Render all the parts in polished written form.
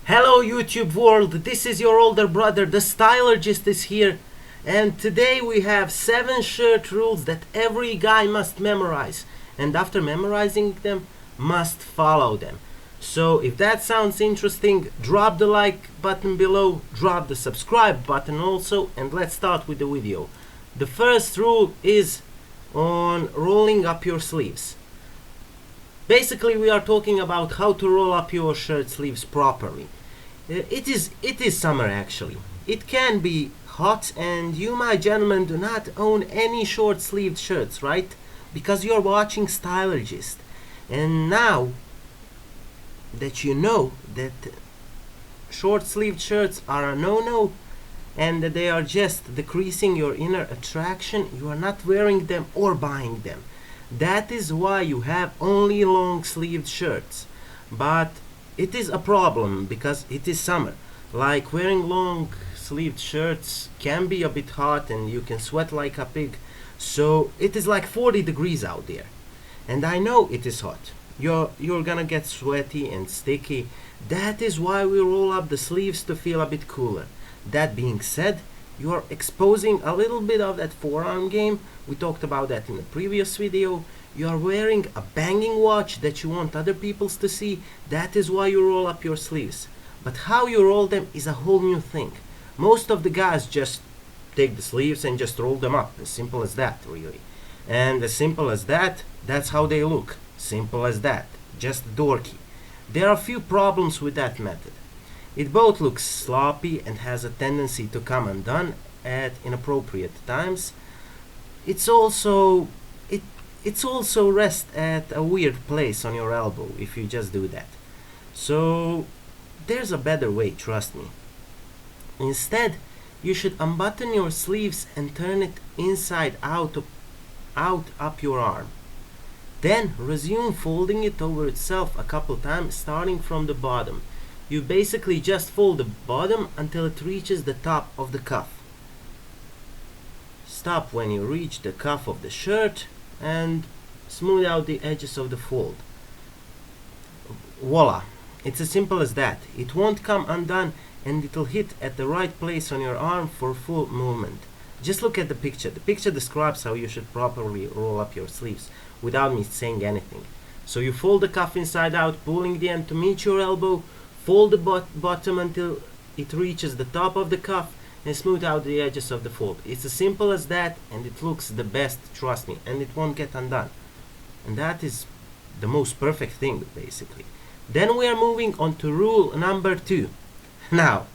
Hello YouTube world, this is your older brother, the Stylurgist is here, and today we have 7 shirt rules that every guy must memorize, and after memorizing them, must follow them. So if that sounds interesting, drop the like button below, drop the subscribe button also, and let's start with the video. The first rule is on rolling up your sleeves. Basically, we are talking about how to roll up your shirt sleeves properly. It is summer actually. It can be hot, and you, my gentlemen, do not own any short-sleeved shirts, right? Because you're watching Stylurgist. And now that you know that short-sleeved shirts are a no-no and that they are just decreasing your inner attraction, you are not wearing them or buying them. That is why you have only long-sleeved shirts. But it is a problem because it is summer. Like, wearing long-sleeved shirts can be a bit hot and you can sweat like a pig. So it is like 40 degrees out there. And I know it is hot. You're gonna get sweaty and sticky. That is why we roll up the sleeves to feel a bit cooler. That being said, you are exposing a little bit of that forearm game. We talked about that in the previous video. You are wearing a banging watch that you want other people to see. That is why you roll up your sleeves. But how you roll them is a whole new thing. Most of the guys just take the sleeves and just roll them up. As simple as that, really. And as simple as that, that's how they look. Simple as that. Just dorky. There are a few problems with that method. It both looks sloppy and has a tendency to come undone at inappropriate times. It's also rest at a weird place on your elbow if you just do that. So there's a better way, trust me. Instead, you should unbutton your sleeves and turn it inside out up your arm. Then resume folding it over itself a couple times, starting from the bottom. You basically just fold the bottom until it reaches the top of the cuff. Stop when you reach the cuff of the shirt and smooth out the edges of the fold. Voila! It's as simple as that. It won't come undone and it'll hit at the right place on your arm for full movement. Just look at the picture. The picture describes how you should properly roll up your sleeves without me saying anything. So you fold the cuff inside out, pulling the end to meet your elbow, fold the bottom until it reaches the top of the cuff, and smooth out the edges of the fold. It's as simple as that, and it looks the best, trust me, and it won't get undone. And that is the most perfect thing, basically. Then we are moving on to rule number 2. Now,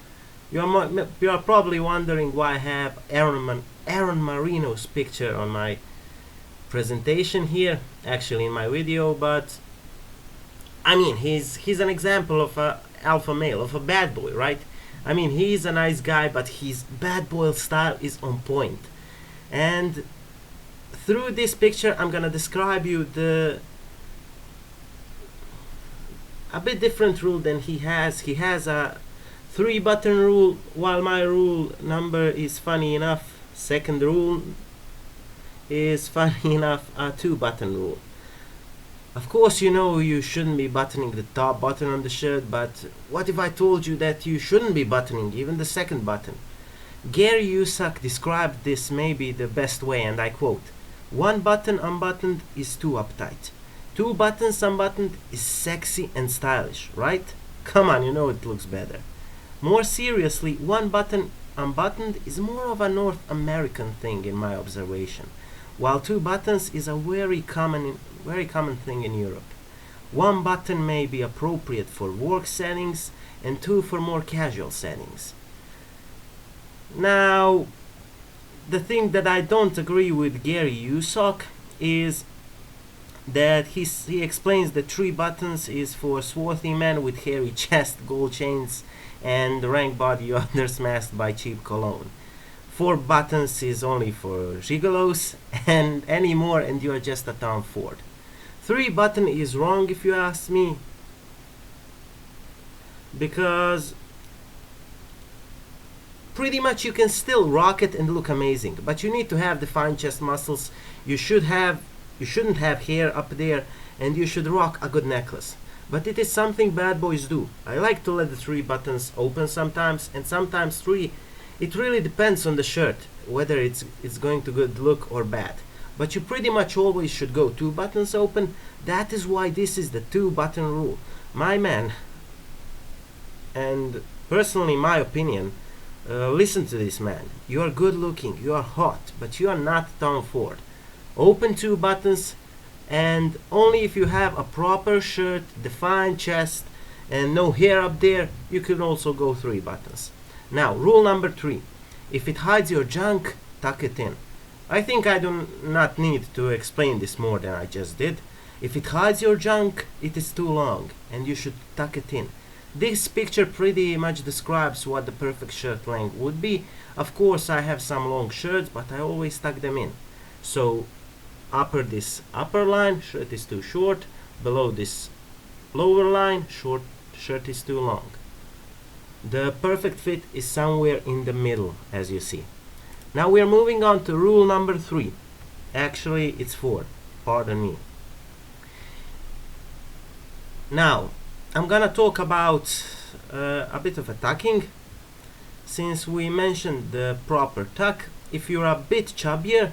you are probably wondering why I have Aaron Marino's picture on my presentation here, actually in my video, but I mean, he's an example of a alpha male, of a bad boy, right? I mean, he's a nice guy, but his bad boy style is on point. And through this picture, I'm gonna describe you a bit different rule than he has. He has a 3-button rule, while my rule number is funny enough. Second rule is funny enough a 2-button rule. Of course, you know you shouldn't be buttoning the top button on the shirt, but what if I told you that you shouldn't be buttoning even the second button? Gary Yusak described this maybe the best way, and I quote, "One button unbuttoned is too uptight. 2 buttons unbuttoned is sexy and stylish, right? Come on, you know it looks better." More seriously, 1 button unbuttoned is more of a North American thing in my observation, while 2 buttons is a very common thing in Europe. 1 button may be appropriate for work settings and 2 for more casual settings. Now, the thing that I don't agree with Gary Yusak is that he explains that 3 buttons is for swarthy men with hairy chest, gold chains, and rank body odors masked by cheap cologne. 4 buttons is only for gigolos, and any more and you're just a Tom Ford. 3 button is wrong if you ask me, because pretty much you can still rock it and look amazing, but you need to have defined chest muscles. You shouldn't have hair up there, and you should rock a good necklace. but it is something bad boys do. I like to let the 3 buttons open sometimes, and sometimes 3. It really depends on the shirt, whether it's going to good look or bad. But you pretty much always should go 2 buttons open. That is why this is the 2 button rule. My man, and personally my opinion, listen to this man. You are good looking, you are hot, but you are not Tom Ford. Open 2 buttons, and only if you have a proper shirt, defined chest, and no hair up there, you can also go 3 buttons. Now, rule number 3. If it hides your junk, tuck it in. I think I do not need to explain this more than I just did. If it hides your junk, it is too long, and you should tuck it in. This picture pretty much describes what the perfect shirt length would be. Of course, I have some long shirts, but I always tuck them in. So, this upper line, shirt is too short. Below this lower line, shirt is too long. The perfect fit is somewhere in the middle, as you see. Now we are moving on to rule number 3. Actually, it's 4. Pardon me. Now, I'm gonna talk about a bit of a tucking. Since we mentioned the proper tuck, if you're a bit chubbier,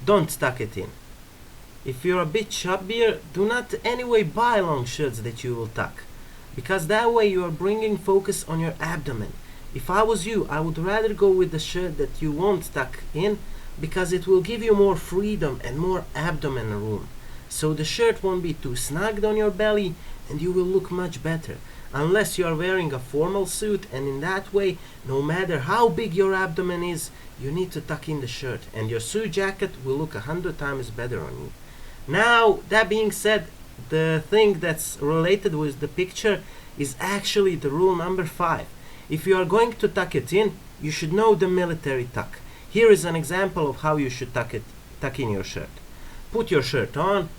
don't tuck it in. If you're a bit chubbier, do not anyway buy long shirts that you will tuck, because that way you are bringing focus on your abdomen. If I was you, I would rather go with the shirt that you won't tuck in, because it will give you more freedom and more abdomen room. So the shirt won't be too snugged on your belly, and you will look much better. Unless you are wearing a formal suit, and in that way, no matter how big your abdomen is, you need to tuck in the shirt, and your suit jacket will look 100 times better on you. Now, that being said, the thing that's related with the picture is actually the rule number 5. If you are going to tuck it in, you should know the military tuck. Here is an example of how you should tuck in your shirt. Put your shirt on,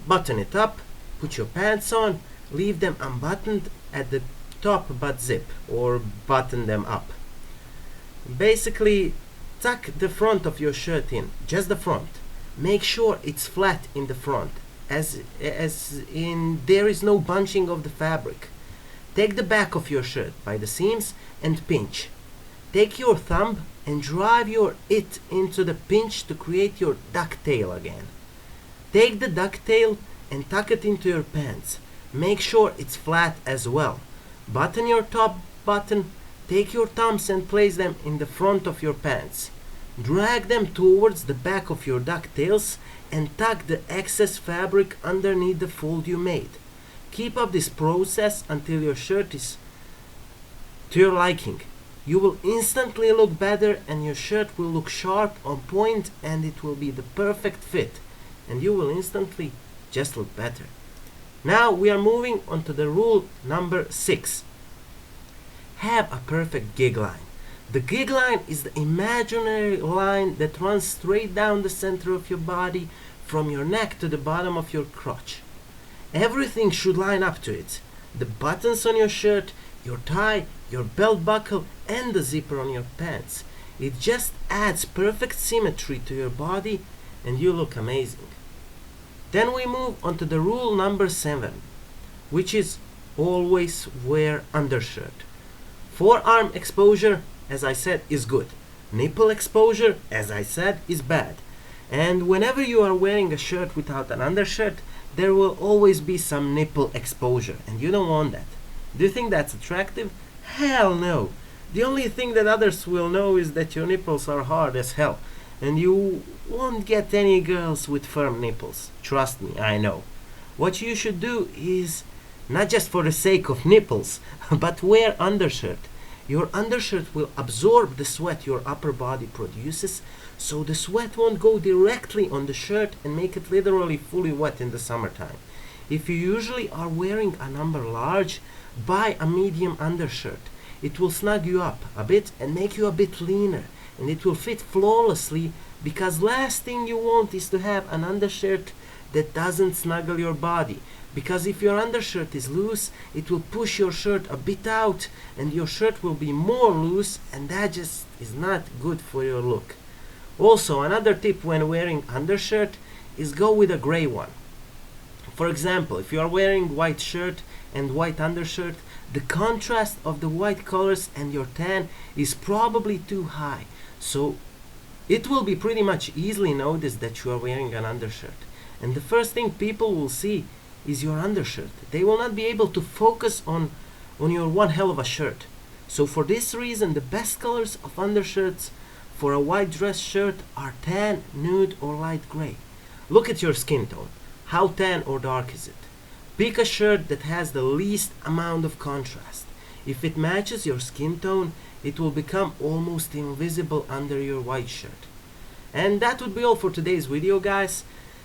button it up, put your pants on, leave them unbuttoned at the top but zip, or button them up. Basically, tuck the front of your shirt in, just the front. Make sure it's flat in the front, as in there is no bunching of the fabric. Take the back of your shirt by the seams and pinch. Take your thumb and drive it into the pinch to create your ducktail again. Take the ducktail and tuck it into your pants. Make sure it's flat as well. Button your top button. Take your thumbs and place them in the front of your pants. Drag them towards the back of your ducktails and tuck the excess fabric underneath the fold you made. Keep up this process until your shirt is to your liking. You will instantly look better, and your shirt will look sharp, on point, and it will be the perfect fit, and you will instantly just look better. Now we are moving on to the rule number 6. Have a perfect gig line. The gig line is the imaginary line that runs straight down the center of your body from your neck to the bottom of your crotch. Everything should line up to it. The buttons on your shirt, your tie, your belt buckle, and the zipper on your pants. It just adds perfect symmetry to your body, and you look amazing. Then we move on to the rule number 7, which is always wear undershirt. Forearm exposure, as I said, is good. Nipple exposure, as I said, is bad. And whenever you are wearing a shirt without an undershirt, there will always be some nipple exposure, and you don't want that. Do you think that's attractive? Hell no. The only thing that others will know is that your nipples are hard as hell, and you won't get any girls with firm nipples. Trust me, I know. What you should do is, not just for the sake of nipples, but wear undershirt. Your undershirt will absorb the sweat your upper body produces, so the sweat won't go directly on the shirt and make it literally fully wet in the summertime. If you usually are wearing a number large, buy a medium undershirt. It will snug you up a bit and make you a bit leaner, and it will fit flawlessly, because last thing you want is to have an undershirt that doesn't snuggle your body. Because if your undershirt is loose, it will push your shirt a bit out, and your shirt will be more loose, and that just is not good for your look. Also, another tip when wearing undershirt is go with a gray one. For example, if you are wearing white shirt and white undershirt, the contrast of the white colors and your tan is probably too high. So it will be pretty much easily noticed that you are wearing an undershirt. And the first thing people will see is your undershirt. They will not be able to focus on your one hell of a shirt. So for this reason, the best colors of undershirts for a white dress shirt are tan, nude, or light gray. Look at your skin tone. How tan or dark is it? Pick a shirt that has the least amount of contrast. If it matches your skin tone, it will become almost invisible under your white shirt. And that would be all for today's video, guys.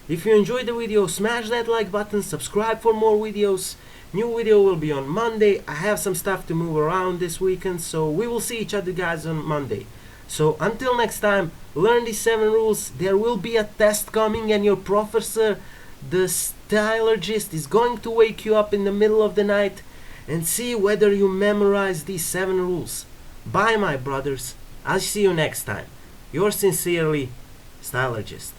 If you enjoyed the video, smash that like button, subscribe for more videos. New video will be on Monday. I have some stuff to move around this weekend, so we will see each other, guys, on Monday. So until next time, learn these 7 rules. There will be a test coming, and your professor, the stylurgist, is going to wake you up in the middle of the night and see whether you memorize these 7 rules. Bye, my brothers. I'll see you next time. Yours sincerely, Stylurgist.